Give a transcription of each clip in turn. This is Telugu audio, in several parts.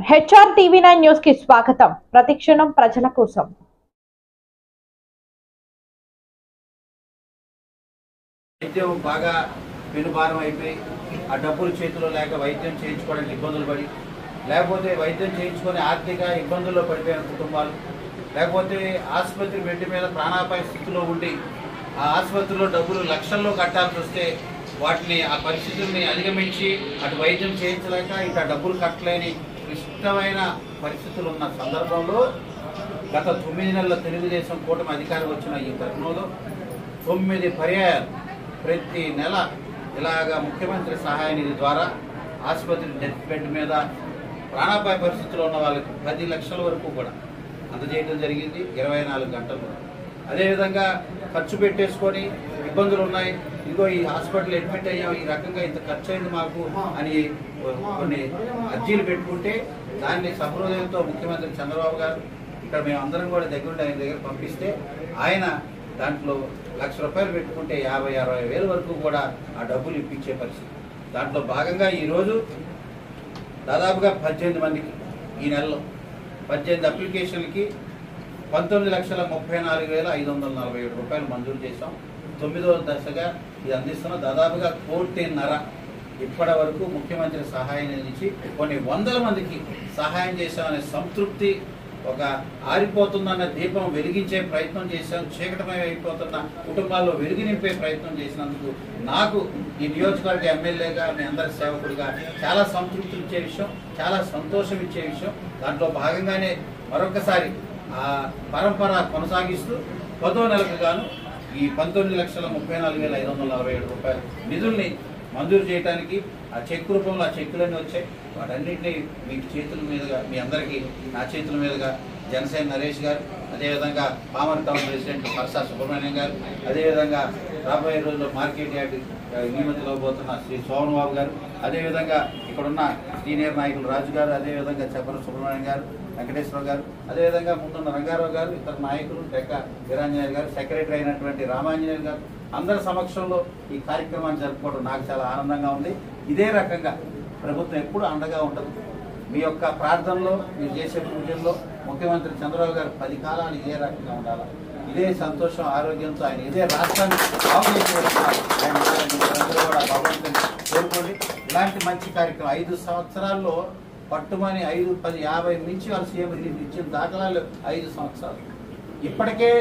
హెచ్ఆర్ టీవీ9 న్యూస్ కి స్వాగతం. ప్రతిక్షణం ప్రజల కోసం. వైద్యం బాగా పెనుభారం అయిపోయి ఆ డబ్బులు చేతిలో లేక వైద్యం చేయించుకోవడానికి ఇబ్బందులు పడి, లేకపోతే వైద్యం చేయించుకొని ఆర్థిక ఇబ్బందుల్లో పడిపోయిన కుటుంబాలు, లేకపోతే ఆసుపత్రి బెడ్ మీద ప్రాణాపాయ స్థితిలో ఉండి ఆ ఆసుపత్రిలో డబ్బులు లక్షల్లో కట్టాల్సి వస్తే వాటిని ఆ పరిస్థితుల్ని అధిగమించి అటు వైద్యం చేయించలేక ఇటు డబ్బులు కట్టలేని క్లిష్టమైన పరిస్థితులు ఉన్న సందర్భంలో గత 9 నెలల తెలుగుదేశం కూటమి అధికారం వచ్చిన ఈ తరుణంలో 9 పర్యాయాలు ప్రతి నెల ఇలాగా ముఖ్యమంత్రి సహాయ నిధి ద్వారా ఆసుపత్రి డెత్ బెడ్ మీద ప్రాణాపాయ పరిస్థితుల్లో ఉన్న వాళ్ళకి 10 లక్షల వరకు కూడా అందజేయడం జరిగింది 24 గంటల్లో. అదేవిధంగా ఖర్చు పెట్టేసుకొని ఇబ్బందులు ఉన్నాయి, ఇదిగో ఈ హాస్పిటల్ అడ్మిట్ అయ్యాం, ఈ రకంగా ఇంత ఖర్చు అయింది మాకు అని కొన్ని అర్జీలు పెట్టుకుంటే దాన్ని సహృదయంతో ముఖ్యమంత్రి చంద్రబాబు గారు ఇక్కడ మేము అందరం కూడా దగ్గరుండి ఆయన దగ్గర పంపిస్తే ఆయన దాంట్లో ₹1,00,000 పెట్టుకుంటే 50-60 వేల వరకు కూడా ఆ డబ్బులు ఇప్పించే పరిస్థితి. దాంట్లో భాగంగా ఈరోజు దాదాపుగా 18 మందికి ఈ నెలలో 18 అప్లికేషన్లకి ₹19,34,547 మంజూరు చేశాం. 9వ దశగా ఇది అందిస్తున్నాం. దాదాపుగా 1,50,00,000 ఇప్పటి వరకు ముఖ్యమంత్రి సహాయం నుంచి కొన్ని వందల మందికి సహాయం చేశామనే సంతృప్తి, ఒక ఆరిపోతుందన్న దీపం వెలిగించే ప్రయత్నం చేశాం. చీకటమై అయిపోతున్న కుటుంబాల్లో వెలుగు నింపే ప్రయత్నం చేసినందుకు నాకు ఈ నియోజకవర్గ ఎమ్మెల్యేగా మీ అందరి సేవకుడిగా చాలా సంతృప్తి ఇచ్చే విషయం, చాలా సంతోషం ఇచ్చే విషయం. దాంట్లో భాగంగానే మరొకసారి ఆ పరంపర కొనసాగిస్తూ 10వ నెలకు గాను ఈ ₹19,34,547 నిధుల్ని మంజూరు చేయడానికి ఆ చెక్ రూపంలో ఆ చెక్కులన్నీ వచ్చాయి. వాటన్నింటినీ మీకు చేతుల మీదుగా, మీ అందరికీ నా చేతుల మీదుగా జనసేన నరేష్ గారు, అదేవిధంగా పామర్ టౌన్ ప్రెసిడెంట్ పర్సా సుబ్రహ్మణ్యం గారు, అదేవిధంగా రాబోయే రోజుల్లో మార్కెట్ యార్డ్ నియమితులు పోతున్న శ్రీ సోమన్ బాబు గారు, అదేవిధంగా ఇక్కడున్న సీనియర్ నాయకులు రాజు గారు, అదేవిధంగా చెప్పల సుబ్రహ్మణ్యం గారు, వెంకటేశ్వర గారు, అదేవిధంగా ముందున్న రంగారావు గారు, ఇతర నాయకులు డెక్క వీరాంజనేయులు గారు, సెక్రటరీ అయినటువంటి రామాంజనేయులు గారు, అందరి సమక్షంలో ఈ కార్యక్రమాన్ని జరుపుకోవడం నాకు చాలా ఆనందంగా ఉంది. ఇదే రకంగా ప్రభుత్వం ఎప్పుడు అండగా ఉంటుంది. మీ యొక్క ప్రార్థనలో, మీరు చేసే పూజల్లో ముఖ్యమంత్రి చంద్రబాబు గారు 10 కాలాలు ఇదే రకంగా ఉండాలి. ఇదే సంతోషం, ఆరోగ్యంతో ఆయన ఇదే రాష్ట్రాన్ని బాగు చేసే ఆయన అందరూ కూడా భగవంతుని కోరుకోండి. ఇలాంటి మంచి కార్యక్రమం 5 సంవత్సరాల్లో పట్టుమని 5, 10, 50 నుంచి వాళ్ళు సీఎం రిలీఫ్ ఇచ్చిన దాఖలాలు 5 సంవత్సరాలు. ఇప్పటికే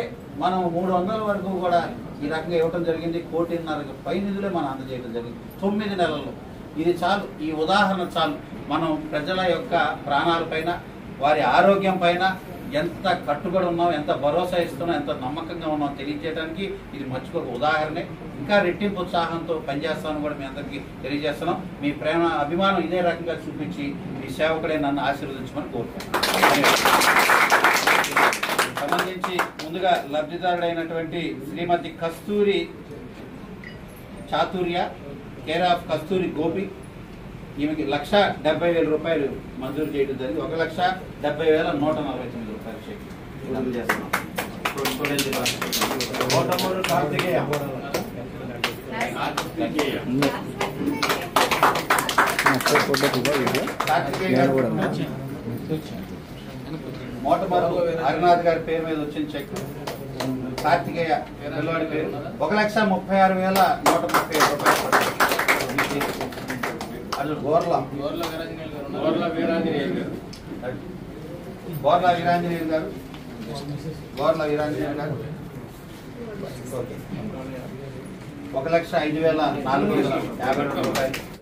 మనం 300 వరకు కూడా ఈ రకంగా ఇవ్వడం జరిగింది. 1,50,00,000 పై నిధులే మనం అందజేయడం జరిగింది 9 నెలల్లో. ఇది చాలు, ఈ ఉదాహరణ చాలు. మనం ప్రజల యొక్క ప్రాణాలపైన, వారి ఆరోగ్యం పైన ఎంత కట్టుబడి ఉన్నాం, ఎంత భరోసా ఇస్తున్నాం, ఎంత నమ్మకంగా ఉన్నాం తెలియజేయడానికి ఇది మర్చిపోక ఉదాహరణే. ఇంకా రెట్టింపు ఉత్సాహంతో పనిచేస్తామని కూడా మీ అందరికీ తెలియజేస్తున్నాం. మీ ప్రేమ, అభిమానం ఇదే రకంగా చూపించి మీ సేవకుడే నన్ను ఆశీర్వదించమని కోరుతున్నాను. సంబంధించి ముందుగా లబ్ధిదారుడైనటువంటి శ్రీమతి కస్తూరి చాతుర్య, కేర్ ఆఫ్ కస్తూరి గోపి, ఈమెకి ₹1,70,000 మంజూరు చేయడం జరిగింది. ₹1,70,149 చెక్ అందజేస్తున్నాం. మోటమరు హరినాథ్ గారి పేరు మీద వచ్చిన చెక్, కార్తికేయ పిల్లవాడి పేరు ₹1,36,137. అది గోర్లా వీరాంజనేయులు గారు, గోర్లా వీరాంజనేయులు గారు. ఓకే, ₹1,05,450